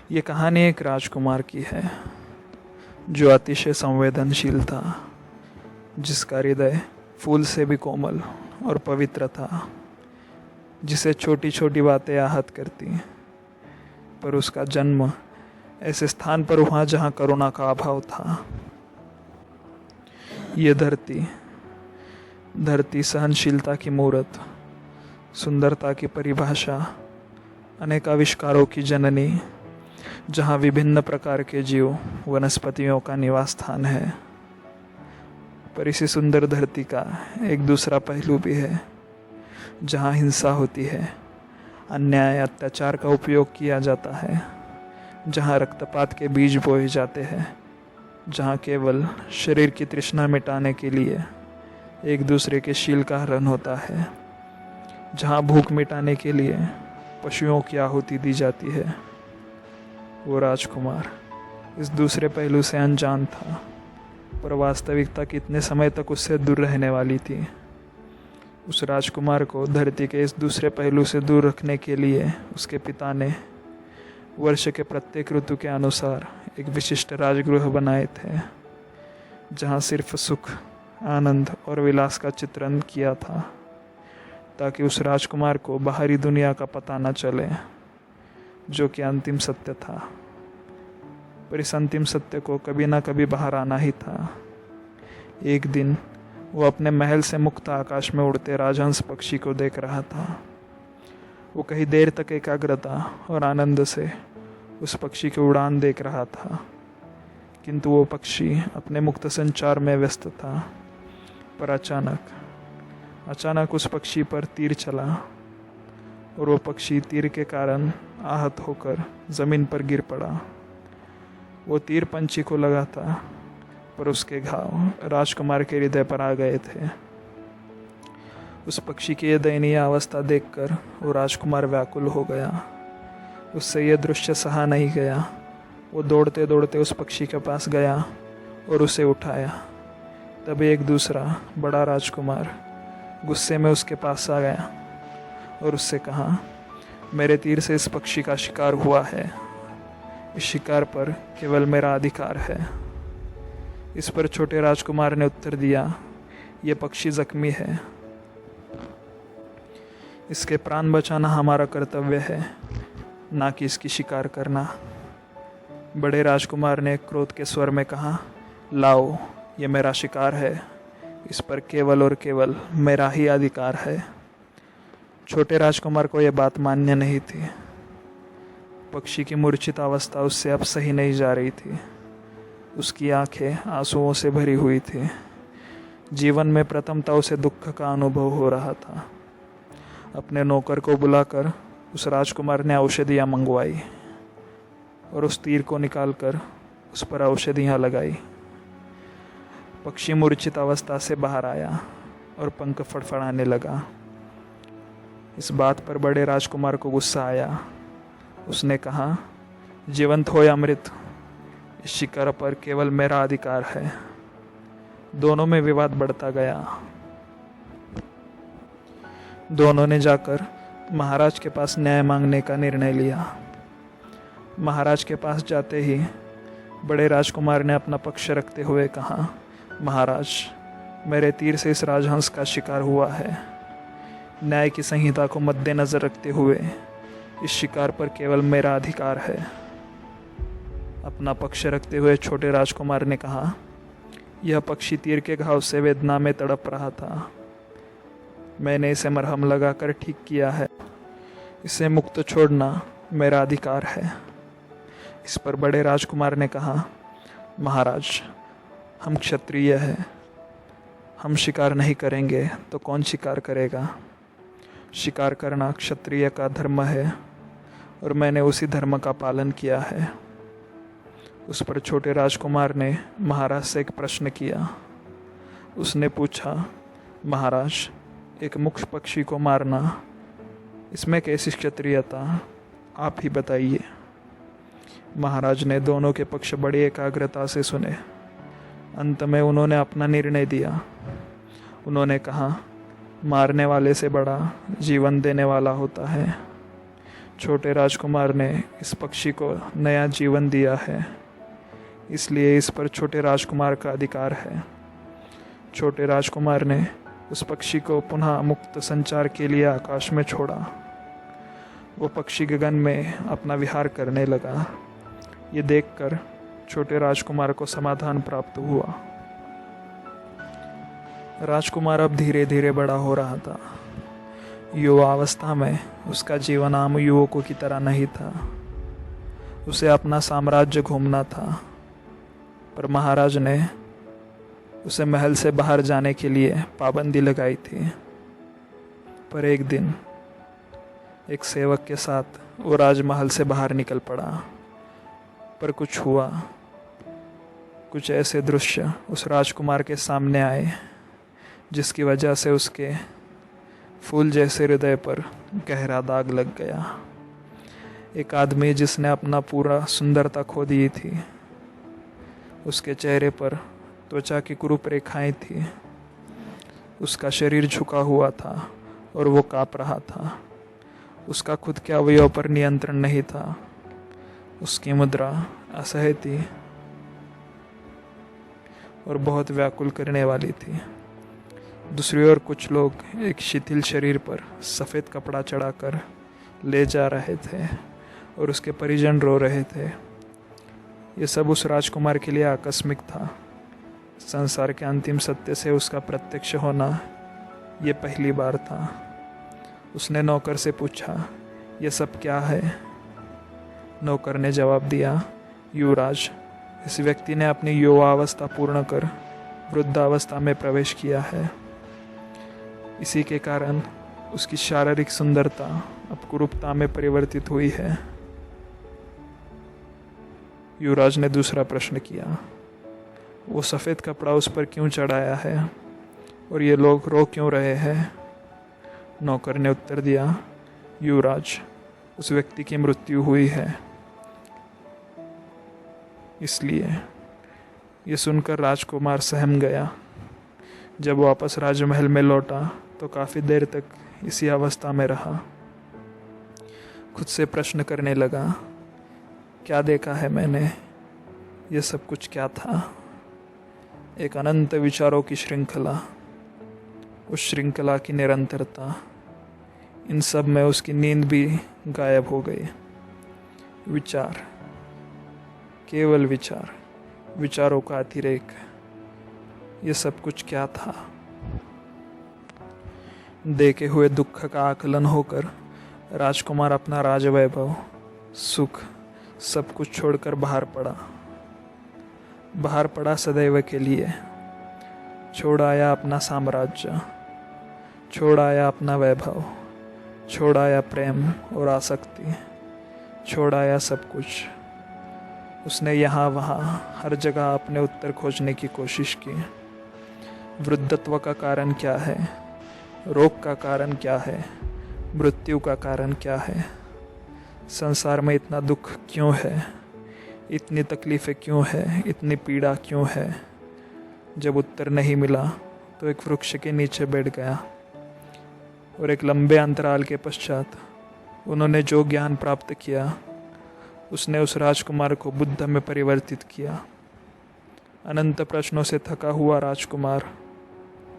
ये कहानी एक राजकुमार की है जो अतिशय संवेदनशील था, जिसका हृदय फूल से भी कोमल और पवित्र था, जिसे छोटी छोटी बातें आहत करती। पर उसका जन्म ऐसे स्थान पर हुआ जहाँ करुणा का अभाव था। ये धरती सहनशीलता की मूरत, सुंदरता की परिभाषा, अनेक आविष्कारों की जननी, जहाँ विभिन्न प्रकार के जीव वनस्पतियों का निवास स्थान है। पर इसी सुंदर धरती का एक दूसरा पहलू भी है, जहाँ हिंसा होती है, अन्याय अत्याचार का उपयोग किया जाता है, जहाँ रक्तपात के बीज बोए जाते हैं, जहाँ केवल शरीर की तृष्णा मिटाने के लिए एक दूसरे के शील का हरण होता है, जहाँ भूख मिटाने के लिए पशुओं की आहुति दी जाती है। वो राजकुमार इस दूसरे पहलू से अनजान था, पर वास्तविकता कितने समय तक उससे दूर रहने वाली थी। उस राजकुमार को धरती के इस दूसरे पहलू से दूर रखने के लिए उसके पिता ने वर्ष के प्रत्येक ऋतु के अनुसार एक विशिष्ट राजगृह बनाए थे, जहाँ सिर्फ सुख, आनंद और विलास का चित्रण किया था, ताकि उस राजकुमार को बाहरी दुनिया का पता न चले, जो कि अंतिम सत्य था। पर इस अंतिम सत्य को कभी ना कभी बाहर आना ही था। एक दिन वो अपने महल से मुक्त आकाश में उड़ते राजहंस पक्षी को देख रहा था। वो कई देर तक एकाग्रता और आनंद से उस पक्षी की उड़ान देख रहा था, किंतु वो पक्षी अपने मुक्त संचार में व्यस्त था। पर अचानक उस पक्षी पर तीर चला और वो पक्षी तीर के कारण आहत होकर जमीन पर गिर पड़ा। वो तीर पंछी को लगा था, पर उसके घाव राजकुमार के हृदय पर आ गए थे। उस पक्षी की यह दयनीय अवस्था देखकर वो राजकुमार व्याकुल हो गया। उससे यह दृश्य सहा नहीं गया। वो दौड़ते दौड़ते उस पक्षी के पास गया और उसे उठाया। तभी एक दूसरा बड़ा राजकुमार गुस्से में उसके पास आ गया और उससे कहा, मेरे तीर से इस पक्षी का शिकार हुआ है। इस शिकार पर केवल मेरा अधिकार है। इस पर छोटे राजकुमार ने उत्तर दिया, यह पक्षी जख्मी है। इसके प्राण बचाना हमारा कर्तव्य है, ना कि इसकी शिकार करना। बड़े राजकुमार ने क्रोध के स्वर में कहा, लाओ, ये मेरा शिकार है। इस पर केवल और केवल मेरा ही अधिकार है। छोटे राजकुमार को यह बात मान्य नहीं थी। पक्षी की मूर्छित अवस्था उससे अब सही नहीं जा रही थी। उसकी आंखें आंसुओं से भरी हुई थी। जीवन में प्रथमता उसे दुख का अनुभव हो रहा था। अपने नौकर को बुलाकर उस राजकुमार ने औषधियाँ मंगवाई और उस तीर को निकालकर उस पर औषधियाँ लगाई। पक्षी मूर्छित अवस्था से बाहर आया और पंख फड़फड़ाने लगा। इस बात पर बड़े राजकुमार को गुस्सा आया। उसने कहा, जीवंत हो या मृत, इस शिकार पर केवल मेरा अधिकार है। दोनों में विवाद बढ़ता गया। दोनों ने जाकर महाराज के पास न्याय मांगने का निर्णय लिया। महाराज के पास जाते ही बड़े राजकुमार ने अपना पक्ष रखते हुए कहा, महाराज, मेरे तीर से इस राजहंस का शिकार हुआ है। न्याय की संहिता को मद्देनजर रखते हुए इस शिकार पर केवल मेरा अधिकार है। अपना पक्ष रखते हुए छोटे राजकुमार ने कहा, यह पक्षी तीर के घाव से वेदना में तड़प रहा था। मैंने इसे मरहम लगाकर ठीक किया है। इसे मुक्त छोड़ना मेरा अधिकार है। इस पर बड़े राजकुमार ने कहा, महाराज, हम क्षत्रिय हैं। हम शिकार नहीं करेंगे तो कौन शिकार करेगा? शिकार करना क्षत्रिय का धर्म है और मैंने उसी धर्म का पालन किया है। उस पर छोटे राजकुमार ने महाराज से एक प्रश्न किया। उसने पूछा, महाराज, एक मुख्य पक्षी को मारना, इसमें कैसी क्षत्रियता? आप ही बताइए। महाराज ने दोनों के पक्ष बड़ी एकाग्रता से सुने। अंत में उन्होंने अपना निर्णय दिया। उन्होंने कहा, मारने वाले से बड़ा जीवन देने वाला होता है। छोटे राजकुमार ने इस पक्षी को नया जीवन दिया है, इसलिए इस पर छोटे राजकुमार का अधिकार है। छोटे राजकुमार ने उस पक्षी को पुनः मुक्त संचार के लिए आकाश में छोड़ा। वो पक्षी गगन में अपना विहार करने लगा। ये देखकर छोटे राजकुमार को समाधान प्राप्त हुआ। राजकुमार अब धीरे धीरे बड़ा हो रहा था। युवावस्था में उसका जीवन आम युवकों की तरह नहीं था। उसे अपना साम्राज्य घूमना था, पर महाराज ने उसे महल से बाहर जाने के लिए पाबंदी लगाई थी। पर एक दिन एक सेवक के साथ वो राजमहल से बाहर निकल पड़ा। पर कुछ हुआ। कुछ ऐसे दृश्य उस राजकुमार के सामने आए जिसकी वजह से उसके फूल जैसे हृदय पर गहरा दाग लग गया। एक आदमी जिसने अपना पूरा सुंदरता खो दी थी। उसके चेहरे पर त्वचा की कुरूप रेखाएं थी। उसका शरीर झुका हुआ था और वो काँप रहा था। उसका खुद के अवयव पर नियंत्रण नहीं था। उसकी मुद्रा असह्य थी और बहुत व्याकुल करने वाली थी। दूसरी ओर कुछ लोग एक शिथिल शरीर पर सफ़ेद कपड़ा चढ़ाकर ले जा रहे थे और उसके परिजन रो रहे थे। ये सब उस राजकुमार के लिए आकस्मिक था। संसार के अंतिम सत्य से उसका प्रत्यक्ष होना ये पहली बार था। उसने नौकर से पूछा, ये सब क्या है? नौकर ने जवाब दिया, युवराज, इस व्यक्ति ने अपनी युवावस्था पूर्ण कर वृद्धावस्था में प्रवेश किया है। इसी के कारण उसकी शारीरिक सुंदरता अब कुरूपता में परिवर्तित हुई है। युवराज ने दूसरा प्रश्न किया, वो सफ़ेद कपड़ा उस पर क्यों चढ़ाया है और ये लोग रो क्यों रहे हैं? नौकर ने उत्तर दिया, युवराज, उस व्यक्ति की मृत्यु हुई है, इसलिए। ये सुनकर राजकुमार सहम गया। जब वापस राजमहल में लौटा तो काफ़ी देर तक इसी अवस्था में रहा। खुद से प्रश्न करने लगा, क्या देखा है मैंने? ये सब कुछ क्या था? एक अनंत विचारों की श्रृंखला, उस श्रृंखला की निरंतरता। इन सब में उसकी नींद भी गायब हो गई। विचार, केवल विचार, विचारों का अतिरेक, ये सब कुछ क्या था? देखे हुए दुख का आकलन होकर राजकुमार अपना राजवैभव, सुख, सब कुछ छोड़कर बाहर पड़ा सदैव के लिए। छोड़ आया अपना साम्राज्य, छोड़ आया अपना वैभव, छोड़ आया प्रेम और आसक्ति, छोड़ आया सब कुछ। उसने यहाँ वहाँ हर जगह अपने उत्तर खोजने की कोशिश की। वृद्धत्व का कारण क्या है? रोग का कारण क्या है? मृत्यु का कारण क्या है? संसार में इतना दुख क्यों है? इतनी तकलीफ़ें क्यों है? इतनी पीड़ा क्यों है? जब उत्तर नहीं मिला तो एक वृक्ष के नीचे बैठ गया और एक लंबे अंतराल के पश्चात उन्होंने जो ज्ञान प्राप्त किया उसने उस राजकुमार को बुद्ध में परिवर्तित किया। अनंत प्रश्नों से थका हुआ राजकुमार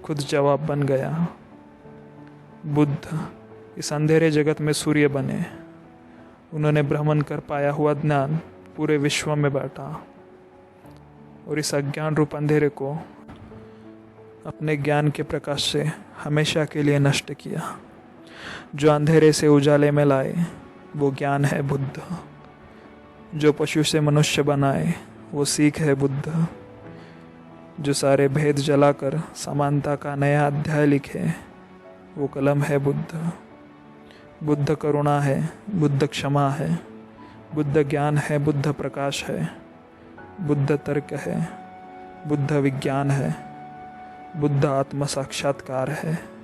खुद जवाब बन गया। बुद्ध इस अंधेरे जगत में सूर्य बने। उन्होंने भ्रमण कर पाया हुआ ज्ञान पूरे विश्व में बांटा और इस अज्ञान रूप अंधेरे को अपने ज्ञान के प्रकाश से हमेशा के लिए नष्ट किया। जो अंधेरे से उजाले में लाए वो ज्ञान है बुद्ध। जो पशु से मनुष्य बनाए वो सीख है बुद्ध। जो सारे भेद जलाकर समानता का नया अध्याय लिखे वो कलम है बुद्ध। बुद्ध करुणा है, बुद्ध क्षमा है, बुद्ध ज्ञान है, बुद्ध प्रकाश है, बुद्ध तर्क है, बुद्ध विज्ञान है, बुद्ध आत्म साक्षात्कार है।